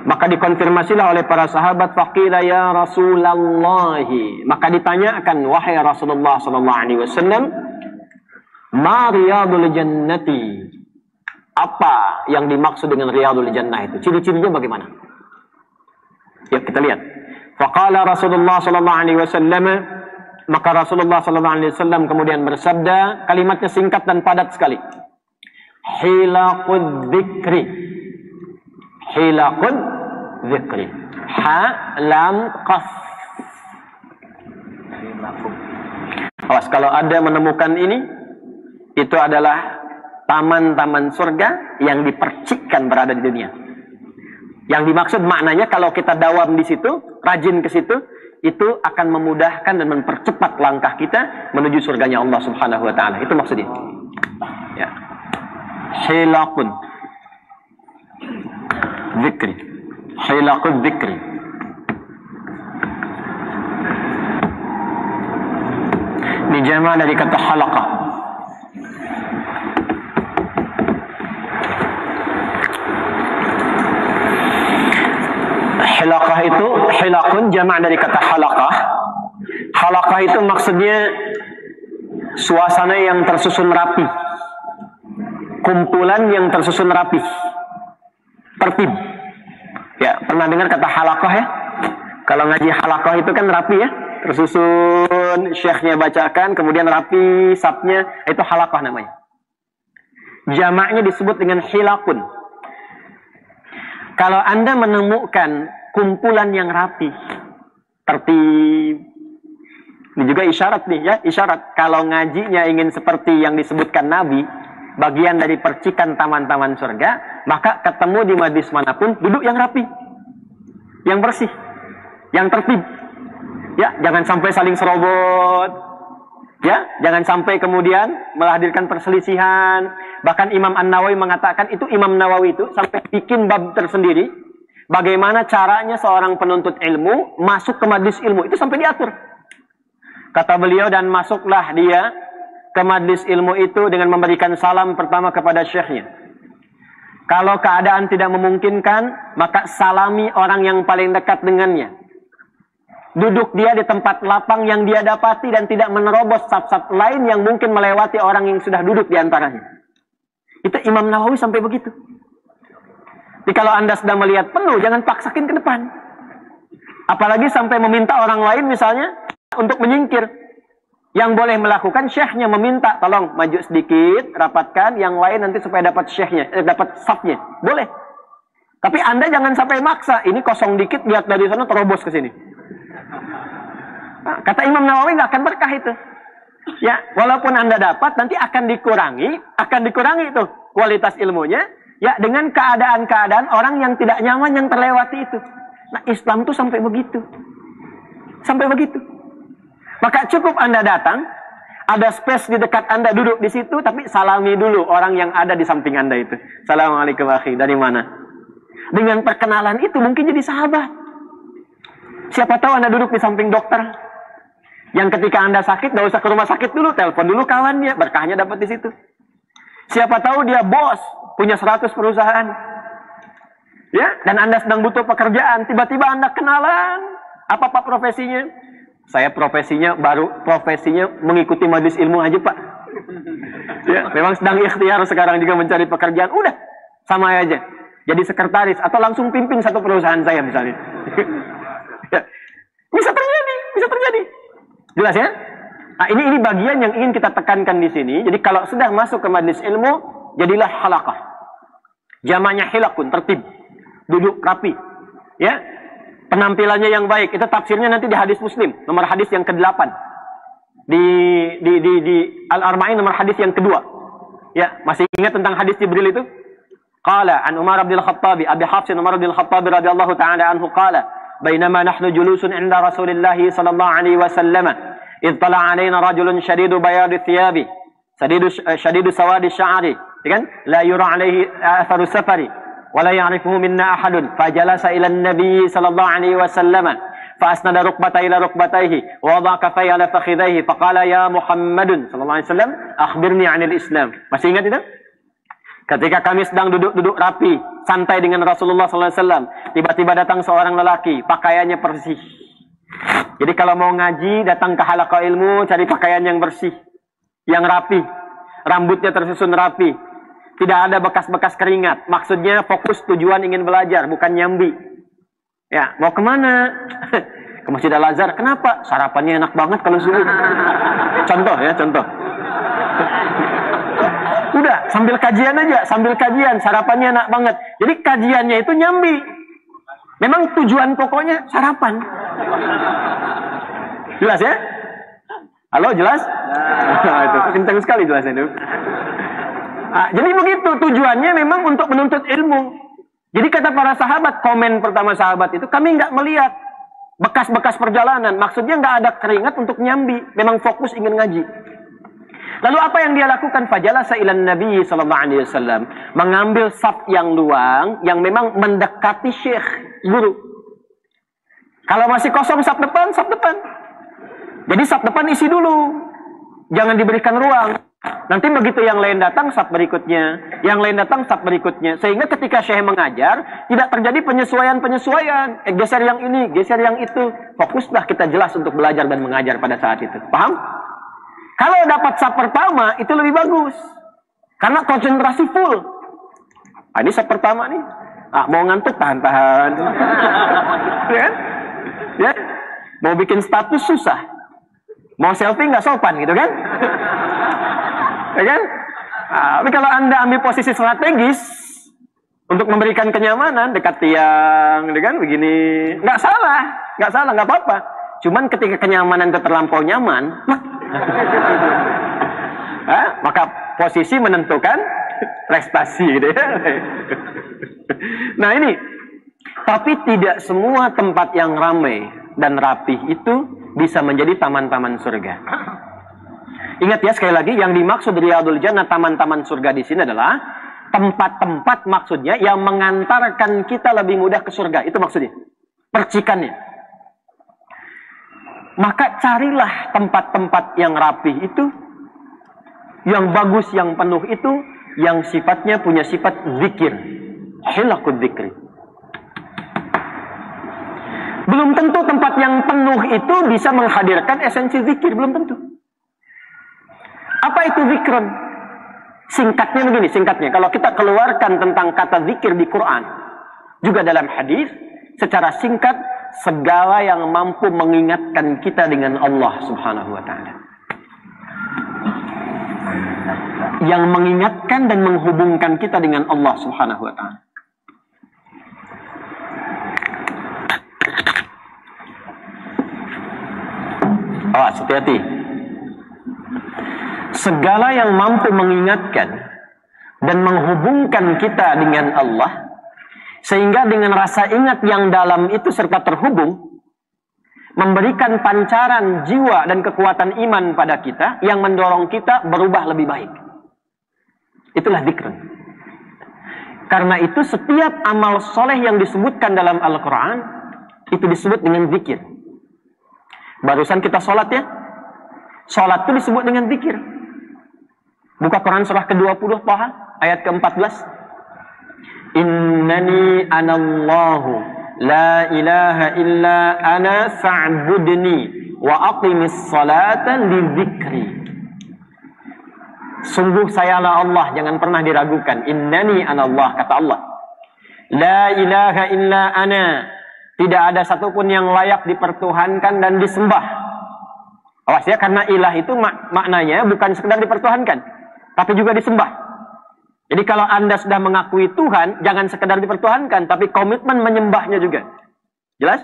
Maka dikonfirmasilah oleh para sahabat, faqila ya Rasulullah, maka ditanyakan, wahai Rasulullah sallallahu alaihi wasallam, ma riyadul jannati, apa yang dimaksud dengan riyadul jannah itu? Ciri-cirinya bagaimana? Ya, kita lihat. Faqala Rasulullah sallallahu alaihi wasallam, maka Rasulullah sallallahu alaihi wasallam kemudian bersabda, kalimatnya singkat dan padat sekali. Hilaqud dzikri. Hilaqud dzikri. Ha lam qaf. Awas kalau ada menemukan ini, itu adalah taman-taman surga yang dipercikkan berada di dunia. Yang dimaksud maknanya kalau kita dawam di situ, rajin ke situ, itu akan memudahkan dan mempercepat langkah kita menuju surganya Allah Subhanahu wa taala. Itu maksudnya. Ya. Hilaqun dzikri. Hilaqud dzikri. Ini jama' dari kata halaqah. Halaqah itu, hilaqun jama' dari kata halaqah. Halaqah itu maksudnya suasana yang tersusun rapi, kumpulan yang tersusun rapi, tertib. Ya, pernah dengar kata halaqah ya? Kalau ngaji halaqah itu kan rapi ya, tersusun, syekhnya bacakan, kemudian rapi, sapnya, itu halaqah namanya. Jamaknya disebut dengan hilaqun. Kalau Anda menemukan kumpulan yang rapi, tertib, ini juga isyarat nih ya, isyarat. Kalau ngajinya ingin seperti yang disebutkan Nabi, bagian dari percikan taman-taman surga, maka ketemu di majlis manapun, duduk yang rapi, yang bersih, yang tertib. Ya, jangan sampai saling serobot. Ya, jangan sampai kemudian melahirkan perselisihan. Bahkan Imam An-Nawawi mengatakan, itu Imam Nawawi itu sampai bikin bab tersendiri, bagaimana caranya seorang penuntut ilmu masuk ke majlis ilmu, itu sampai diatur. Kata beliau, dan masuklah dia ke majlis ilmu itu dengan memberikan salam pertama kepada syekhnya. Kalau keadaan tidak memungkinkan, maka salami orang yang paling dekat dengannya. Duduk dia di tempat lapang yang dia dapati dan tidak menerobos saf-saf lain yang mungkin melewati orang yang sudah duduk di antaranya. Itu Imam Nawawi sampai begitu. Jadi kalau Anda sedang melihat penuh, jangan paksakin ke depan. Apalagi sampai meminta orang lain misalnya untuk menyingkir. Yang boleh melakukan syekhnya meminta, tolong maju sedikit, rapatkan, yang lain nanti supaya dapat syekhnya, dapat safnya. Boleh. Tapi Anda jangan sampai maksa, ini kosong dikit, lihat dari sana terobos ke sini. Nah, kata Imam Nawawi nggak akan berkah itu. Ya, walaupun Anda dapat, nanti akan dikurangi itu kualitas ilmunya, ya dengan keadaan-keadaan orang yang tidak nyaman yang terlewati itu. Nah, Islam tuh sampai begitu. Sampai begitu. Maka cukup Anda datang, ada space di dekat Anda, duduk di situ, tapi salami dulu orang yang ada di samping Anda itu. Assalamualaikum akhi, dari mana? Dengan perkenalan itu mungkin jadi sahabat. Siapa tahu Anda duduk di samping dokter, yang ketika Anda sakit, gak usah ke rumah sakit dulu, telepon dulu kawannya, berkahnya dapat di situ. Siapa tahu dia bos, punya 100 perusahaan. Ya, dan Anda sedang butuh pekerjaan, tiba-tiba Anda kenalan, apa Pak profesinya? Saya profesinya mengikuti majelis ilmu aja Pak. Ya, memang sedang ikhtiar sekarang juga mencari pekerjaan, udah, sama aja. Jadi sekretaris, atau langsung pimpin satu perusahaan saya misalnya. Ya, bisa terjadi. Jelas ya? Nah, ini bagian yang ingin kita tekankan di sini. Jadi kalau sudah masuk ke majlis ilmu, jadilah halaqah. Jamaknya hilaqun, tertib. Duduk rapi. Ya. Penampilannya yang baik. Itu tafsirnya nanti di hadis Muslim, nomor hadis yang ke-8. Di Al-Arba'in nomor hadis yang kedua. Ya, masih ingat tentang hadis Jibril itu? Qala an Umar bin Al-Khattabi, Abi Hafsin Umar bin Al-Khattabi radhiyallahu ta'ala anhu qala, بينما نحن جلوس عند رسول الله صلى الله عليه وسلم إذ طلع علينا رجل شديد بياض الثياب شديد سواد الشعر لا يرى عليه أثر السفر ولا يعرفه منا أحد فجلس إلى النبي صلى الله عليه وسلم فأسند ركبتيه إلى ركبتيه ووضع كفيه على فخذيه فقال يا محمد صلى الله عليه وسلم أخبرني عن الإسلام. Masih ingat itu? Ketika kami sedang duduk-duduk rapi, santai dengan Rasulullah SAW, tiba-tiba datang seorang lelaki, pakaiannya bersih. Jadi kalau mau ngaji, datang ke halaqah ilmu, cari pakaian yang bersih, yang rapi, rambutnya tersusun rapi, tidak ada bekas-bekas keringat. Maksudnya fokus tujuan ingin belajar, bukan nyambi. Ya, mau kemana? Ke Masjid Al-Azhar. Kenapa? Sarapannya enak banget kalau subuh. Contoh ya, contoh. Udah, sambil kajian aja, sambil kajian, sarapannya enak banget. Jadi kajiannya itu nyambi. Memang tujuan pokoknya sarapan. Jelas ya? Halo, jelas? Nah, itu kencang sekali jelasnya itu. Nah, jadi begitu, tujuannya memang untuk menuntut ilmu. Jadi kata para sahabat, komen pertama sahabat itu, kami nggak melihat bekas-bekas perjalanan. Maksudnya nggak ada keringat untuk nyambi. Memang fokus ingin ngaji. Lalu apa yang dia lakukan? Fajalasa ilan Nabi sallallahu alaihi wasallam, mengambil saf yang luang yang memang mendekati syekh guru. Kalau masih kosong saf depan, saf depan. Jadi saf depan isi dulu. Jangan diberikan ruang. Nanti begitu yang lain datang saf berikutnya, yang lain datang saf berikutnya. Sehingga ketika syekh mengajar tidak terjadi penyesuaian. Geser yang ini, geser yang itu. Fokuslah kita jelas untuk belajar dan mengajar pada saat itu. Paham? Kalau dapat saf pertama, itu lebih bagus. Karena konsentrasi full. Nah, ini saf pertama nih. Ah, mau ngantuk, tahan-tahan. Ya kan? Ya? Mau bikin status susah. Mau selfie nggak sopan gitu kan? Ya kan? Nah, tapi kalau Anda ambil posisi strategis untuk memberikan kenyamanan, dekat tiang, gitu kan? Begini. Nggak salah, nggak apa-apa. Cuman ketika kenyamanan itu terlampau nyaman, maka posisi menentukan prestasi gitu ya. Nah ini, tapi tidak semua tempat yang ramai dan rapih itu bisa menjadi taman-taman surga. Ingat ya, sekali lagi, yang dimaksud Riyadul Jannah, taman-taman surga di sini adalah tempat-tempat maksudnya yang mengantarkan kita lebih mudah ke surga. Itu maksudnya, percikannya. Maka carilah tempat-tempat yang rapih itu, yang bagus, yang penuh itu, yang sifatnya punya sifat zikir. Hilaqud zikri. Belum tentu tempat yang penuh itu bisa menghadirkan esensi zikir, belum tentu. Apa itu zikron? Singkatnya begini, singkatnya. Kalau kita keluarkan tentang kata zikir di Quran, juga dalam hadis, secara singkat, segala yang mampu mengingatkan kita dengan Allah Subhanahu wa ta'ala. Yang mengingatkan dan menghubungkan kita dengan Allah Subhanahu wa ta'ala. Awas, hati-hati. Segala yang mampu mengingatkan dan menghubungkan kita dengan Allah, sehingga dengan rasa ingat yang dalam itu serta terhubung, memberikan pancaran jiwa dan kekuatan iman pada kita, yang mendorong kita berubah lebih baik. Itulah zikr. Karena itu setiap amal soleh yang disebutkan dalam Al-Quran, itu disebut dengan zikir. Barusan kita sholat ya, sholat itu disebut dengan zikir. Buka Quran surah ke-20 Taha ayat ke-14. Innani anallahu la ilaha illa ana fa'budni wa aqimis salata li dzikri. Sungguh sayalah Allah, jangan pernah diragukan. Innani anallah, kata Allah. La ilaha illa ana. Tidak ada satupun yang layak dipertuhankan dan disembah. Awas ya, karena ilah itu maknanya bukan sekedar dipertuhankan, tapi juga disembah. Jadi kalau Anda sudah mengakui Tuhan, jangan sekedar dipertuhankan, tapi komitmen menyembahnya juga. Jelas?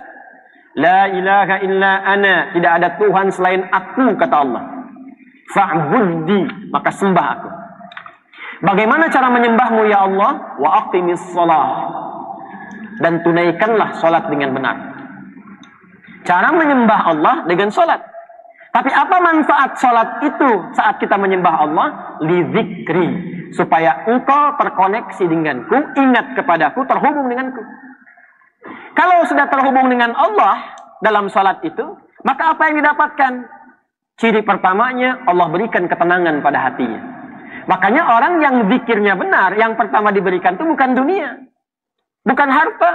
La ilaha illa ana. Tidak ada Tuhan selain aku, kata Allah. Fa'budni, maka sembah aku. Bagaimana cara menyembahmu ya Allah? Wa aqimis shalah. Dan tunaikanlah sholat dengan benar. Cara menyembah Allah dengan sholat. Tapi apa manfaat sholat itu saat kita menyembah Allah? Li dzikri. Supaya engkau terkoneksi denganku, ingat kepadaku, terhubung denganku. Kalau sudah terhubung dengan Allah dalam sholat itu, maka apa yang didapatkan? Ciri pertamanya, Allah berikan ketenangan pada hatinya. Makanya orang yang zikirnya benar, yang pertama diberikan itu bukan dunia, bukan harta.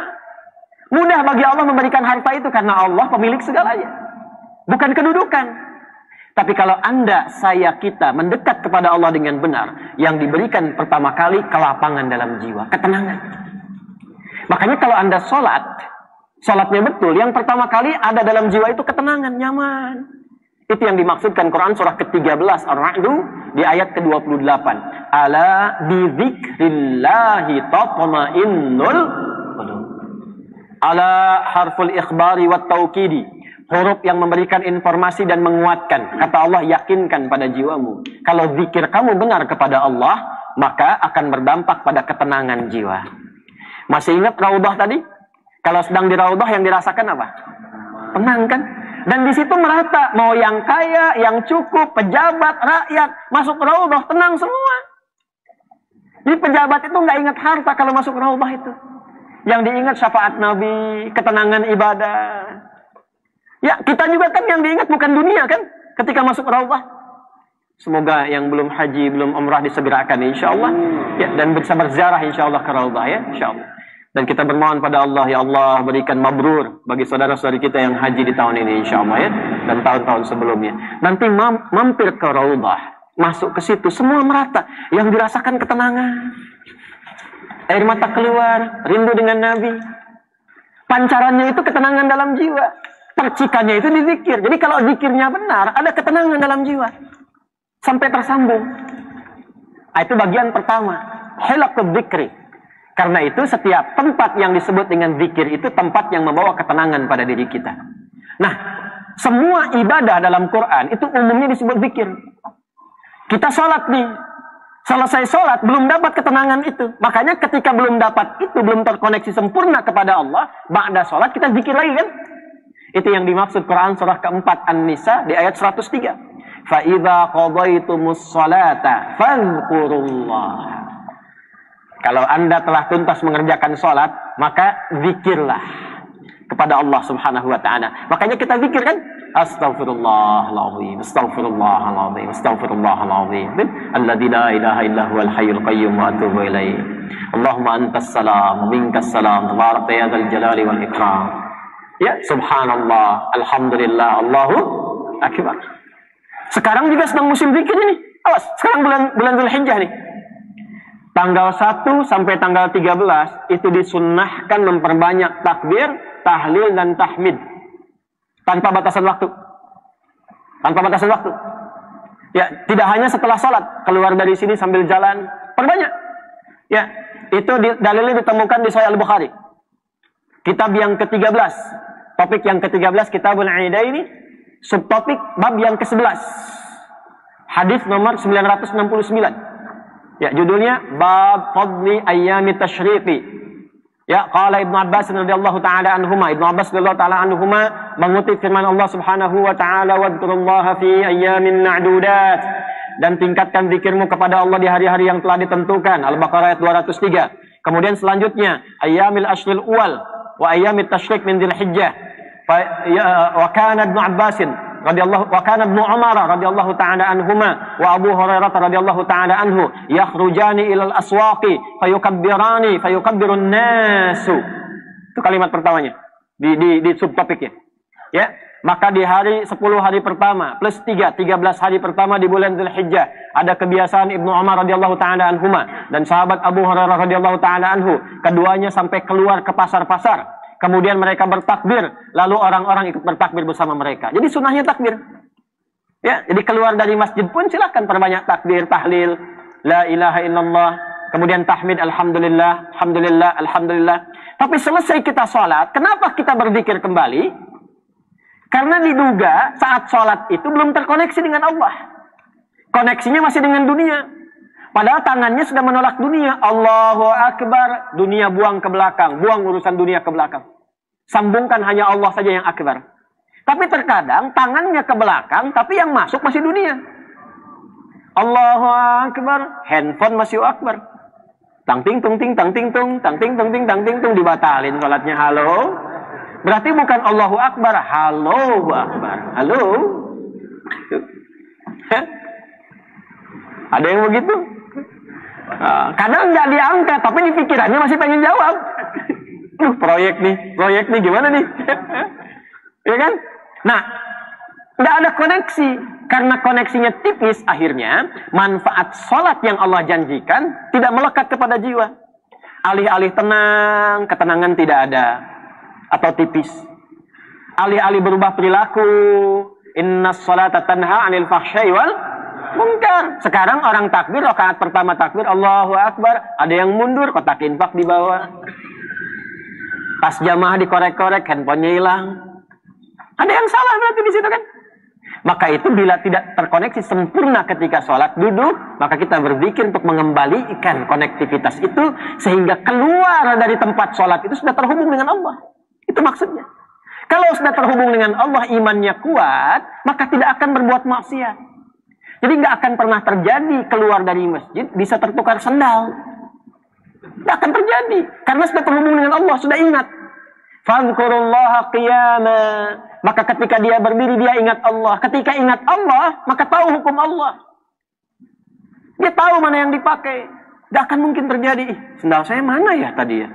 Mudah bagi Allah memberikan harta itu karena Allah pemilik segalanya, bukan kedudukan. Tapi kalau Anda, saya, kita mendekat kepada Allah dengan benar, yang diberikan pertama kali kelapangan dalam jiwa, ketenangan. Makanya kalau Anda sholatnya betul, yang pertama kali ada dalam jiwa itu ketenangan, nyaman. Itu yang dimaksudkan Quran surah ke-13 Ar-Ra'd di ayat ke-28. Ala bizikrillahi tatma'innul qulub. Ala harful ikhbari wat taukidi. Huruf yang memberikan informasi dan menguatkan. Kata Allah, yakinkan pada jiwamu. Kalau zikir kamu benar kepada Allah, maka akan berdampak pada ketenangan jiwa. Masih ingat Raudhah tadi? Kalau sedang di Raudhah yang dirasakan apa? Tenang kan? Dan di situ merata, mau yang kaya, yang cukup, pejabat, rakyat, masuk Raudhah, tenang semua. Jadi pejabat itu nggak ingat harta kalau masuk Raudhah itu. Yang diingat syafaat Nabi, ketenangan ibadah. Ya, kita juga kan yang diingat bukan dunia kan, ketika masuk Raudhah. Semoga yang belum haji, belum umrah disegerakan insya Allah. Ya, dan bisa berziarah insya Allah ke Raudhah ya, insya Allah. Dan kita bermohon pada Allah, ya Allah berikan mabrur bagi saudara-saudari kita yang haji di tahun ini insya Allah ya. Dan tahun-tahun sebelumnya. Nanti mampir ke Raudhah, masuk ke situ, semua merata. Yang dirasakan ketenangan. Air mata keluar, rindu dengan Nabi. Pancarannya itu ketenangan dalam jiwa. Percikannya itu di zikir. Jadi kalau zikirnya benar, ada ketenangan dalam jiwa. Sampai tersambung. Itu bagian pertama. Hilaqud dzikri. Karena itu setiap tempat yang disebut dengan zikir itu tempat yang membawa ketenangan pada diri kita. Nah, semua ibadah dalam Quran itu umumnya disebut zikir. Kita sholat nih, selesai sholat belum dapat ketenangan itu. Makanya ketika belum dapat itu, belum terkoneksi sempurna kepada Allah, ba'da sholat kita zikir lagi kan? Itu yang dimaksud Quran surah keempat An-Nisa di ayat 103. فَإِذَا قَضَيْتُمُ الصَّلَاةَ فَاذْكُرُوا اللَّهَ. Kalau Anda telah tuntas mengerjakan sholat, maka zikirlah kepada Allah subhanahu wa ta'ala. Makanya kita zikir kan? Astaghfirullahaladzim, astaghfirullahaladzim, astaghfirullahaladzim. Alladzi la ilaha illa huwal hayyul qayyum wa atubu ilaih. Allahumma antas salam, minkas salam, tabarakta ya dzal jalali wal ikram. Ya, subhanallah, alhamdulillah, Allahu akbar. Sekarang juga sedang musim zikir ini. Awas, sekarang bulan Dzulhijjah nih. Tanggal 1 sampai tanggal 13 itu disunnahkan memperbanyak takbir, tahlil, dan tahmid. Tanpa batasan waktu. Tanpa batasan waktu. Ya, tidak hanya setelah sholat. Keluar dari sini sambil jalan. Perbanyak. Ya, itu dalilnya ditemukan di Sahih Al-Bukhari. Kitab yang ke-13. Topik yang ke-13, Kitabul Aidaini. Subtopik, bab yang ke-11. Hadis nomor 969. Ya, judulnya Bab Fadli Ayyami Tasyriqi. Ya, qala Ibnu Abbas radhiyallahu taala anhuma. Ibnu Abbas radhiyallahu taala anhuma mengutip firman Allah Subhanahu wa taala, "Wadhkurullaha fi ayyamin ma'dudat." Dan tingkatkan zikirmu kepada Allah di hari-hari yang telah ditentukan. Al-Baqarah ayat 203. Kemudian selanjutnya, Ayyamil Ashril Awal wa Ayyamit Tasyriq min Dzulhijjah. Wa kana Ibnu Abbasin wa kana Ibnu Umar radhiyallahu ta'ala anhuma wa Abu Hurairah radhiyallahu ta'ala anhu yakhrujani ilal aswaqi fayukabbirani fayukabbirun nasu. Itu kalimat pertamanya di subtopiknya. Ya, maka di hari 10 hari pertama plus 13 hari pertama di bulan Dzulhijjah ada kebiasaan Ibnu Umar radhiyallahu ta'ala anhuma dan sahabat Abu Hurairah radhiyallahu ta'ala anhu, keduanya sampai keluar ke pasar-pasar. Kemudian mereka bertakbir, lalu orang-orang ikut bertakbir bersama mereka. Jadi sunnahnya takbir. Ya, jadi keluar dari masjid pun silakan perbanyak takbir, tahlil, la ilaha illallah, kemudian tahmid, alhamdulillah, alhamdulillah, alhamdulillah. Tapi selesai kita sholat, kenapa kita berzikir kembali? Karena diduga saat sholat itu belum terkoneksi dengan Allah. Koneksinya masih dengan dunia. Padahal tangannya sudah menolak dunia. Allahu Akbar. Dunia buang ke belakang. Buang urusan dunia ke belakang. Sambungkan hanya Allah saja yang akbar. Tapi terkadang tangannya ke belakang. Tapi yang masuk masih dunia. Allahu Akbar. Handphone masih akbar. Tang ting tung ting tang ting tung. Tang ting tung ting tang ting tung. Dibatalin sholatnya. Halo. Berarti bukan Allahu Akbar. Halo Akbar. Halo. Ada yang begitu? Kadang nggak diangkat, tapi di pikirannya masih pengen jawab. Proyek nih gimana nih? Ya kan? Nah, nggak ada koneksi. Karena koneksinya tipis, akhirnya manfaat sholat yang Allah janjikan tidak melekat kepada jiwa. Alih-alih tenang, ketenangan tidak ada. Atau tipis. Alih-alih berubah perilaku, innas sholata tanha 'anil fahsya'i wal munkar. Sekarang orang takbir, rakaat pertama takbir, Allahu Akbar. Ada yang mundur, kotak infak di bawah. Pas jamaah dikorek-korek, handphonenya hilang. Ada yang salah berarti di situ kan? Maka itu bila tidak terkoneksi sempurna ketika sholat duduk, maka kita berzikir untuk mengembalikan konektivitas itu sehingga keluar dari tempat sholat itu sudah terhubung dengan Allah. Itu maksudnya. Kalau sudah terhubung dengan Allah, imannya kuat, maka tidak akan berbuat maksiat. Jadi nggak akan pernah terjadi keluar dari masjid bisa tertukar sendal. Nggak akan terjadi karena sudah terhubung dengan Allah, sudah ingat. Fadhkurullaha qiyama. Maka ketika dia berdiri, dia ingat Allah. Ketika ingat Allah, maka tahu hukum Allah. Dia tahu mana yang dipakai. Tidak akan mungkin terjadi. Sendal saya mana ya tadi ya?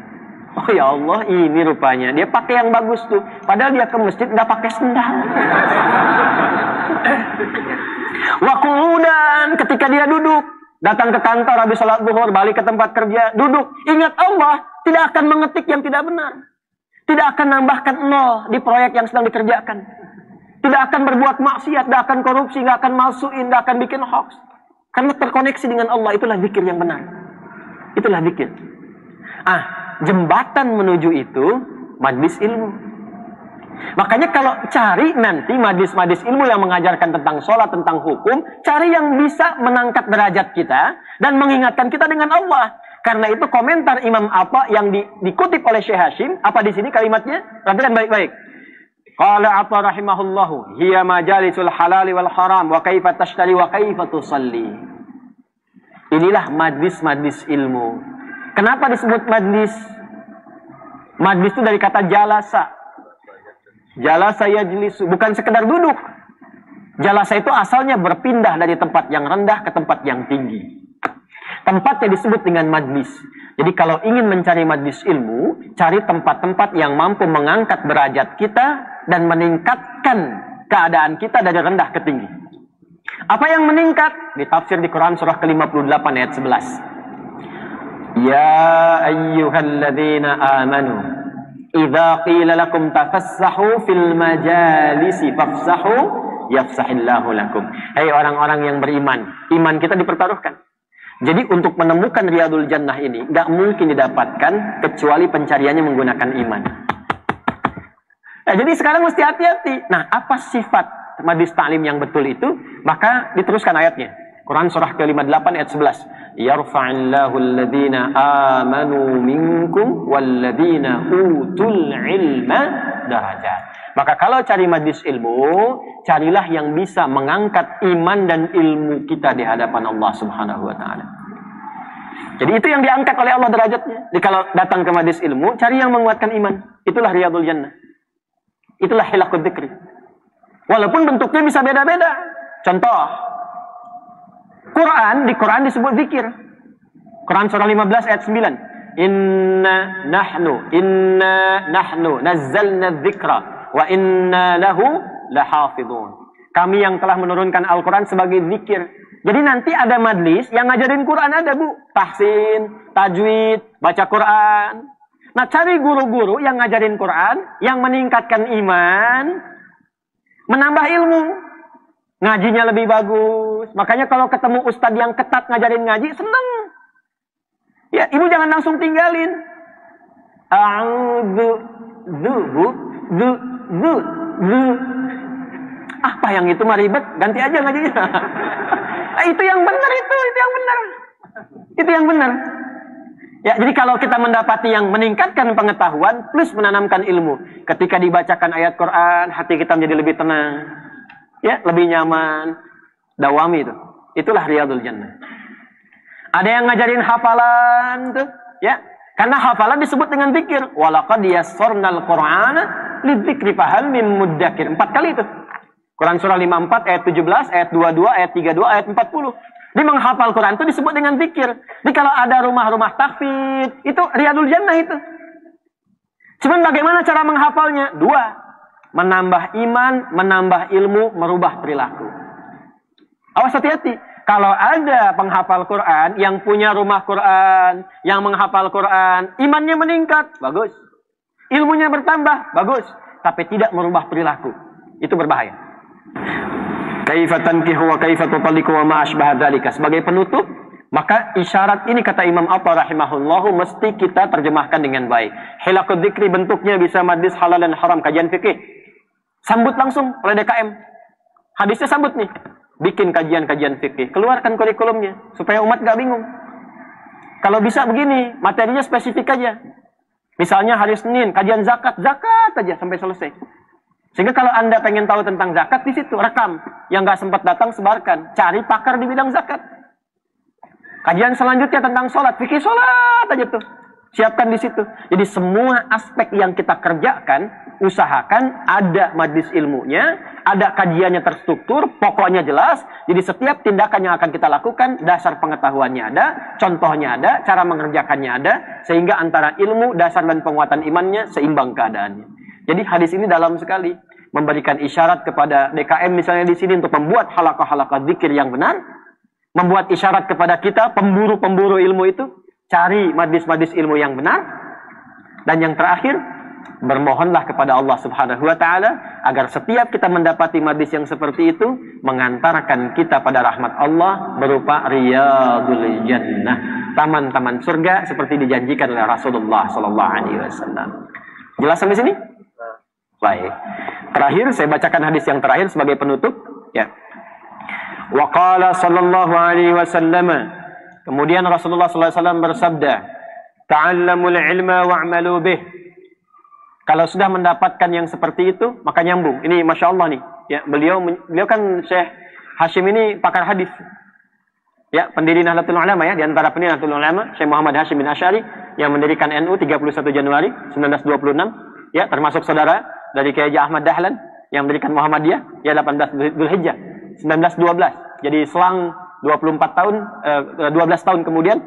Oh ya Allah, ini rupanya. Dia pakai yang bagus tuh. Padahal dia ke masjid nggak pakai sendal. Wakudan, ketika dia duduk. Datang ke kantor habis sholat zuhur, balik ke tempat kerja. Duduk, ingat Allah. Tidak akan mengetik yang tidak benar. Tidak akan nambahkan nol di proyek yang sedang dikerjakan. Tidak akan berbuat maksiat, tidak akan korupsi, tidak akan malsuin, tidak akan bikin hoax. Karena terkoneksi dengan Allah, itulah zikir yang benar. Itulah zikir. Jembatan menuju itu, majlis ilmu. Makanya kalau cari nanti majlis-majlis ilmu yang mengajarkan tentang sholat, tentang hukum, cari yang bisa mengangkat derajat kita dan mengingatkan kita dengan Allah. Karena itu komentar Imam Apa yang dikutip oleh Syekh Hashim, apa di sini kalimatnya? Perhatikan baik-baik. Qala Apa rahimahullahu, hiya majalisul halali wal haram wa kaifa tashtari wa kaifa tusalli. Inilah majlis-majlis ilmu. Kenapa disebut majlis? Majlis itu dari kata jalasa. Jalasa yajlisu, bukan sekedar duduk. Jalasa itu asalnya berpindah dari tempat yang rendah ke tempat yang tinggi. Tempatnya disebut dengan majlis. Jadi kalau ingin mencari majlis ilmu, cari tempat-tempat yang mampu mengangkat derajat kita dan meningkatkan keadaan kita dari rendah ke tinggi. Apa yang meningkat? Ditafsir di Quran surah ke-58 ayat 11. Ya ayyuhalladzina amanu, idza qila lakum tafassahu fil majalisi fafsahu yafsahillahu lakum. Hei orang-orang yang beriman, iman kita dipertaruhkan. Jadi untuk menemukan Riyadul Jannah ini nggak mungkin didapatkan kecuali pencariannya menggunakan iman. Jadi sekarang mesti hati-hati. Nah, apa sifat majlis ta'lim yang betul itu? Maka diteruskan ayatnya. Quran surah ke-58 ayat 11. Yarfa'illahu alladhina amanu minkum walladhina utul ilma darajat. Maka kalau cari majlis ilmu, carilah yang bisa mengangkat iman dan ilmu kita di hadapan Allah Subhanahu wa taala. Jadi itu yang diangkat oleh Allah derajatnya. Jadi kalau datang ke majlis ilmu, cari yang menguatkan iman. Itulah Riyadul Jannah. Itulah hilaqud dzikri. Walaupun bentuknya bisa beda-beda. Contoh, di Quran disebut zikir. Quran surah 15 ayat 9. Inna nahnu nazzalna dzikra wa inna lahu lahafidhun. Kami yang telah menurunkan Al-Quran sebagai zikir. Jadi nanti ada majlis yang ngajarin Quran, ada Bu. Tahsin, tajwid, baca Quran. Nah, cari guru-guru yang ngajarin Quran, yang meningkatkan iman, menambah ilmu. Ngajinya lebih bagus. Makanya kalau ketemu ustadz yang ketat ngajarin ngaji, seneng. Ya, ibu jangan langsung tinggalin. Apa yang itu mah ribet, ganti aja ngajinya. Itu yang benar itu yang benar. Itu yang benar. Ya, jadi kalau kita mendapati yang meningkatkan pengetahuan plus menanamkan ilmu, ketika dibacakan ayat Quran, hati kita menjadi lebih tenang. Ya, lebih nyaman. Dawami itu. Itulah Riyadul Jannah. Ada yang ngajarin hafalan tuh, ya. Karena hafalan disebut dengan zikir. Walaqad yassarnal Qur'ana lidzikri fahal mim muddakir. 4 kali itu. Quran surah 54 ayat 17, ayat 22, ayat 32, ayat 40. Dia menghafal Quran itu disebut dengan zikir. Jadi kalau ada rumah-rumah tahfidz, itu Riyadul Jannah itu. Cuman bagaimana cara menghafalnya? Dua. Menambah iman, menambah ilmu, merubah perilaku. Awas hati-hati. Kalau ada penghafal Quran yang punya rumah Quran, yang menghafal Quran, imannya meningkat, bagus. Ilmunya bertambah, bagus. Tapi tidak merubah perilaku. Itu berbahaya. Kaifa tankihu wa kaifa tutalliqu wa ma asbaha dzalika. Sebagai penutup, maka isyarat ini kata Imam Athar rahimahullahu mesti kita terjemahkan dengan baik. Hilaqud dzikri bentuknya bisa majlis halal dan haram, kajian fikih. Sambut langsung oleh DKM. Hadisnya sambut nih. Bikin kajian-kajian fikih. Keluarkan kurikulumnya supaya umat gak bingung. Kalau bisa begini, materinya spesifik aja. Misalnya hari Senin kajian zakat aja sampai selesai. Sehingga kalau Anda pengen tahu tentang zakat, di situ rekam. Yang nggak sempat datang, sebarkan. Cari pakar di bidang zakat. Kajian selanjutnya tentang sholat. Fikih sholat aja tuh. Siapkan di situ. Jadi semua aspek yang kita kerjakan, usahakan ada majlis ilmunya, ada kajiannya terstruktur, pokoknya jelas. Jadi setiap tindakan yang akan kita lakukan, dasar pengetahuannya ada, contohnya ada, cara mengerjakannya ada, sehingga antara ilmu, dasar dan penguatan imannya seimbang keadaannya. Jadi hadis ini dalam sekali memberikan isyarat kepada DKM misalnya di sini untuk membuat halaqah-halaqah zikir yang benar, membuat isyarat kepada kita pemburu-pemburu ilmu itu cari majlis-majlis ilmu yang benar, dan yang terakhir bermohonlah kepada Allah Subhanahu wa taala agar setiap kita mendapati majlis yang seperti itu mengantarkan kita pada rahmat Allah berupa riyadul jannah, taman-taman surga seperti dijanjikan oleh Rasulullah sallallahu alaihi wasallam. Jelas sampai sini? Baik. Terakhir saya bacakan hadis yang terakhir sebagai penutup, ya. Wa qala sallallahu alaihi wasallam. Kemudian Rasulullah sallallahu alaihi wasallam bersabda, "Ta'allamul ilma wa'malu bih." Kalau sudah mendapatkan yang seperti itu, maka nyambung. Ini Masya Allah nih. Ya, beliau kan Syekh Hashim ini pakar hadis. Ya, pendiri Nahdlatul Ulama ya, di antara pendiri Nahdlatul Ulama, Syekh Muhammad Hashim bin Asy'ari yang mendirikan NU 31 Januari 1926, ya, termasuk saudara dari Kiai Ahmad Dahlan yang mendirikan Muhammadiyah, ya 18 Dzulhijjah 1912. Jadi selang 24 tahun 12 tahun kemudian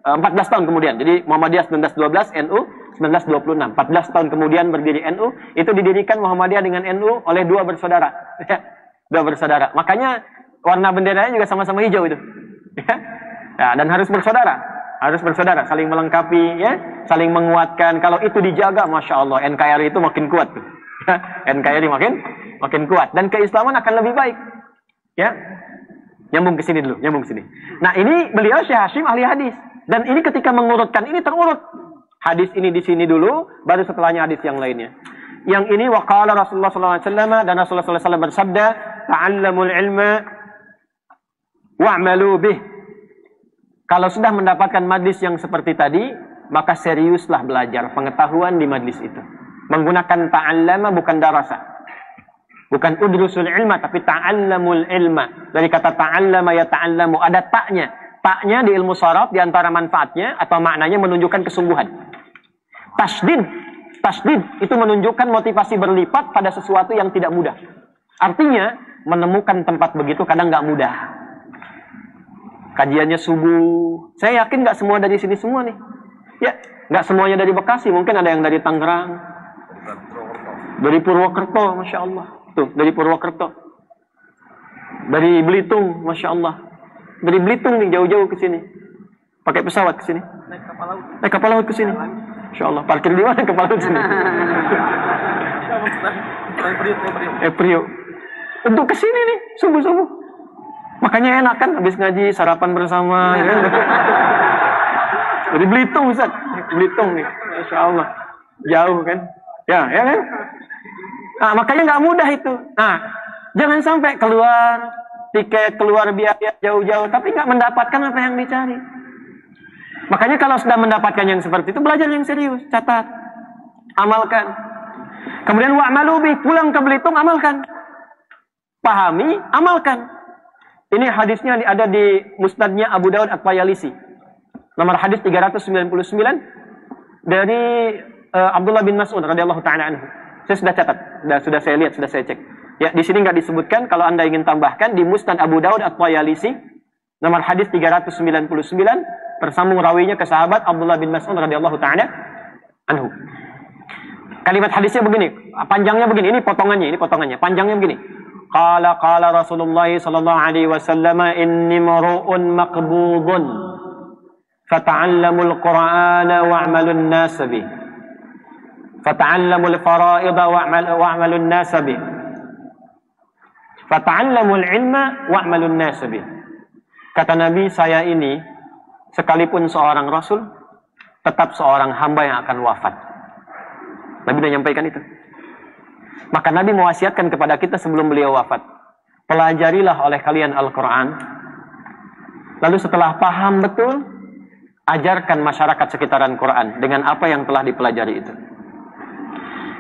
14 tahun kemudian. Jadi Muhammadiyah 1912, NU 1926. 14 tahun kemudian berdiri NU, itu didirikan Muhammadiyah dengan NU oleh dua bersaudara. Dua bersaudara. Makanya warna benderanya juga sama-sama hijau itu. Ya, dan harus bersaudara. Harus bersaudara, saling melengkapi, ya, saling menguatkan. Kalau itu dijaga, Masya Allah, NKRI itu makin kuat. NKRI makin kuat. Dan keislaman akan lebih baik. Ya, nyambung ke sini dulu, nyambung ke sini. Nah, ini beliau Syekh Hashim ahli hadis. Dan ini ketika mengurutkan ini terurut. Hadis ini di sini dulu, baru setelahnya hadis yang lainnya. Yang ini waqala Rasulullah sallallahu alaihi wasallam, dan Rasulullah sallallahu alaihi wasallam bersabda, "Ta'allamul ilma wa'malu bih." Kalau sudah mendapatkan majlis yang seperti tadi, maka seriuslah belajar pengetahuan di majlis itu. Menggunakan ta'allama bukan darasa. Bukan udrusul ilma, tapi ta'allamul ilma. Dari kata ta'allama ya ta'allamu, ada taknya. Taknya di ilmu sharaf, di antara manfaatnya atau maknanya menunjukkan kesungguhan. Tasdid itu menunjukkan motivasi berlipat pada sesuatu yang tidak mudah. Artinya, menemukan tempat begitu kadang nggak mudah. Kajiannya subuh. Saya yakin nggak semua dari sini semua nih. Ya, nggak semuanya dari Bekasi. Mungkin ada yang dari Tangerang, dari Purwokerto, Masya Allah. Tuh, dari Purwokerto. Dari Belitung, Masya Allah. Dari Belitung nih, jauh-jauh ke sini. Pakai pesawat ke sini. Naik kapal laut ke sini. Masya Allah. Parkir di mana kapal laut sini? Priok. Untuk ke sini nih, subuh-subuh. Makanya enak kan habis ngaji sarapan bersama, ya kan? Dari Belitung, Ustaz. Belitung nih, Masya Allah. Jauh kan? Ya kan? Nah, makanya nggak mudah itu. Nah, jangan sampai keluar tiket, keluar biaya jauh-jauh, tapi nggak mendapatkan apa yang dicari. Makanya kalau sudah mendapatkan yang seperti itu, belajar yang serius, catat, amalkan. Kemudian wa'malu bih, pulang ke Belitung, amalkan. Pahami, amalkan. Ini hadisnya ada di Musnadnya Abu Daud At-Tayalisi. Nomor hadis 399 dari Abdullah bin Mas'ud radhiyallahu taala anhu. Saya sudah catat, sudah saya lihat, sudah saya cek. Ya, di sini nggak disebutkan. Kalau Anda ingin tambahkan di Musnad Abu Daud At-Tayalisi Nomor hadis 399, tersambung rawinya ke sahabat Abdullah bin Mas'ud radhiyallahu ta'ala anhu. Kalimat hadisnya begini, panjangnya begini, ini potongannya, panjangnya begini. Qala Rasulullah sallallahu alaihi wasallam, inni mar'un maqbudun fata'allamul Qur'ana wa'malun nas bih. Fata'allamul fara'idha wa'malun nas bih. Fata'allamul ilma wa'malun nas bih. Kata Nabi, saya ini sekalipun seorang rasul, tetap seorang hamba yang akan wafat. Nabi sudah menyampaikan itu. Maka Nabi mewasiatkan kepada kita sebelum beliau wafat, pelajarilah oleh kalian Al-Quran. Lalu setelah paham betul, ajarkan masyarakat sekitaran Quran dengan apa yang telah dipelajari itu.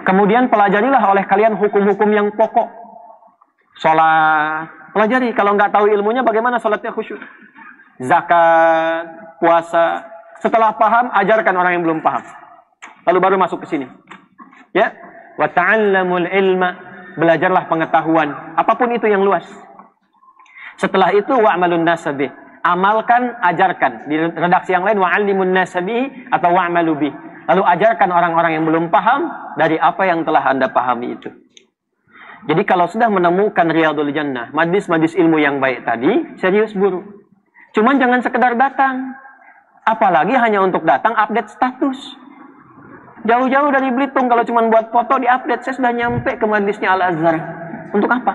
Kemudian pelajarilah oleh kalian hukum-hukum yang pokok. Sholat, pelajari. Kalau nggak tahu ilmunya, bagaimana sholatnya khusyuk. Zakat, puasa. Setelah paham, ajarkan orang yang belum paham. Lalu baru masuk ke sini. Ya, wa ta'allamul ilma, belajarlah pengetahuan, apapun itu yang luas. Setelah itu wa'malun nasabih, amalkan, ajarkan. Di redaksi yang lain wa'allimun nasabih atau wa'malu bih. Lalu ajarkan orang-orang yang belum paham dari apa yang telah Anda pahami itu. Jadi kalau sudah menemukan Riyadul Jannah, majlis-majlis ilmu yang baik tadi, serius buru. Cuman jangan sekedar datang. Apalagi hanya untuk datang update status. Jauh-jauh dari Belitung, kalau cuma buat foto di-update, saya sudah nyampe ke majlisnya Al-Azhar. Untuk apa?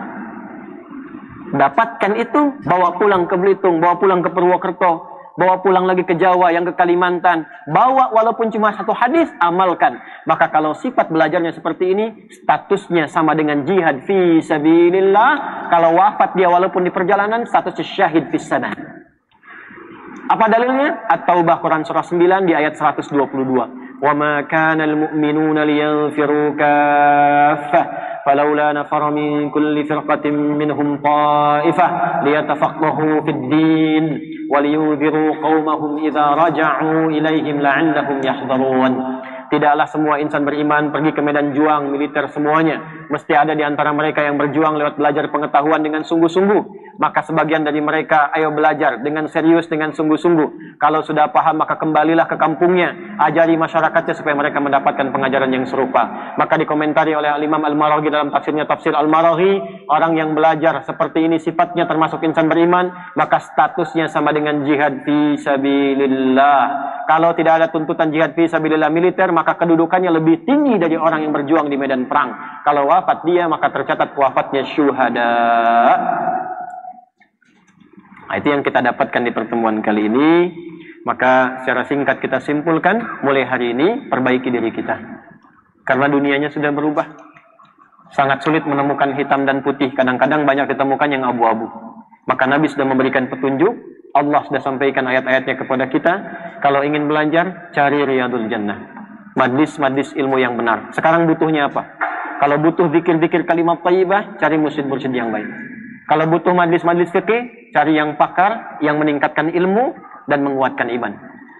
Dapatkan itu, bawa pulang ke Belitung, bawa pulang ke Purwokerto, bawa pulang lagi ke Jawa, yang ke Kalimantan. Bawa walaupun cuma satu hadis, amalkan. Maka kalau sifat belajarnya seperti ini, statusnya sama dengan jihad fi sabilillah. Kalau wafat dia walaupun di perjalanan, statusnya syahid fi sana. Apa dalilnya? At-Taubah Quran surah 9 di ayat 122. وَمَا كَانَ الْمُؤْمِنُونَ لِيَنْفِرُوا كَافَّةً فَلَوْلَا نَفَرَ مِنْ كُلِّ فِرْقَةٍ مِّنْهُمْ طَائِفَةٌ لِيَتَفَقَّهُوا فِي الدِّينِ وَلِيُنذِرُوا قَوْمَهُمْ إِذَا رَجَعُوا إِلَيْهِمْ لَعَلَّهُمْ يَحْذَرُونَ. Tidaklah semua insan beriman pergi ke medan juang militer semuanya. Mesti ada di antara mereka yang berjuang lewat belajar pengetahuan dengan sungguh-sungguh. Maka sebagian dari mereka, ayo belajar dengan serius, dengan sungguh-sungguh. Kalau sudah paham, maka kembalilah ke kampungnya. Ajari masyarakatnya supaya mereka mendapatkan pengajaran yang serupa. Maka dikomentari oleh Imam Al-Maraghi dalam tafsirnya, Tafsir Al-Maraghi, orang yang belajar seperti ini sifatnya termasuk insan beriman, maka statusnya sama dengan jihad fi sabilillah. Kalau tidak ada tuntutan jihad fi sabilillah militer, maka kedudukannya lebih tinggi dari orang yang berjuang di medan perang. Kalau wafat dia, maka tercatat wafatnya syuhada. Nah, itu yang kita dapatkan di pertemuan kali ini. Maka secara singkat kita simpulkan, mulai hari ini perbaiki diri kita. Karena dunianya sudah berubah. Sangat sulit menemukan hitam dan putih. Kadang-kadang banyak ditemukan yang abu-abu. Maka Nabi sudah memberikan petunjuk. Allah sudah sampaikan ayat-ayatnya kepada kita. Kalau ingin belajar, cari Riyadul Jannah. Majlis-majlis ilmu yang benar. Sekarang butuhnya apa? Kalau butuh zikir-zikir kalimat thayyibah, cari mursyid-mursyid yang baik. Kalau butuh majlis-majlis fikih, cari yang pakar, yang meningkatkan ilmu dan menguatkan iman.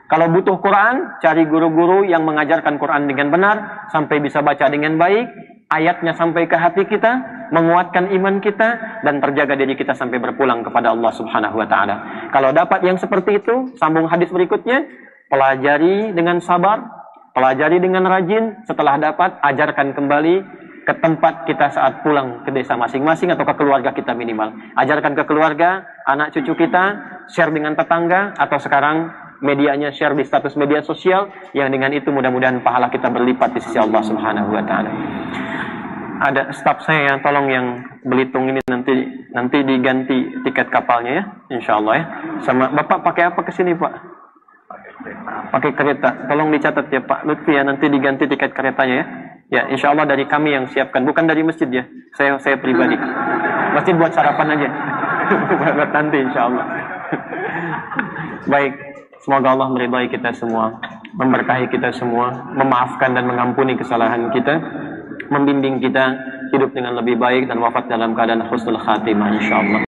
Kalau butuh Quran, cari guru-guru yang mengajarkan Quran dengan benar, sampai bisa baca dengan baik, ayatnya sampai ke hati kita, menguatkan iman kita, dan terjaga diri kita sampai berpulang kepada Allah Subhanahu wa Ta'ala. Kalau dapat yang seperti itu, sambung hadis berikutnya, pelajari dengan sabar, pelajari dengan rajin, setelah dapat, ajarkan kembali ke tempat kita saat pulang ke desa masing-masing atau ke keluarga kita minimal. Ajarkan ke keluarga, anak cucu kita, share dengan tetangga, atau sekarang medianya share di status media sosial, yang dengan itu mudah-mudahan pahala kita berlipat di sisi Allah Subhanahu wa Ta'ala. Ada staf saya yang tolong yang Belitung ini nanti diganti tiket kapalnya ya, insya Allah ya. Sama Bapak pakai apa ke sini Pak? Pakai kereta. Tolong dicatat ya Pak Lutfi ya, nanti diganti tiket keretanya ya. Ya, insya Allah dari kami yang siapkan, bukan dari masjid ya. Saya pribadi. Masjid buat sarapan aja. Buat nanti insya Allah. Baik, semoga Allah meridai kita semua, memberkahi kita semua, memaafkan dan mengampuni kesalahan kita, membimbing kita hidup dengan lebih baik dan wafat dalam keadaan husnul khatimah insya Allah.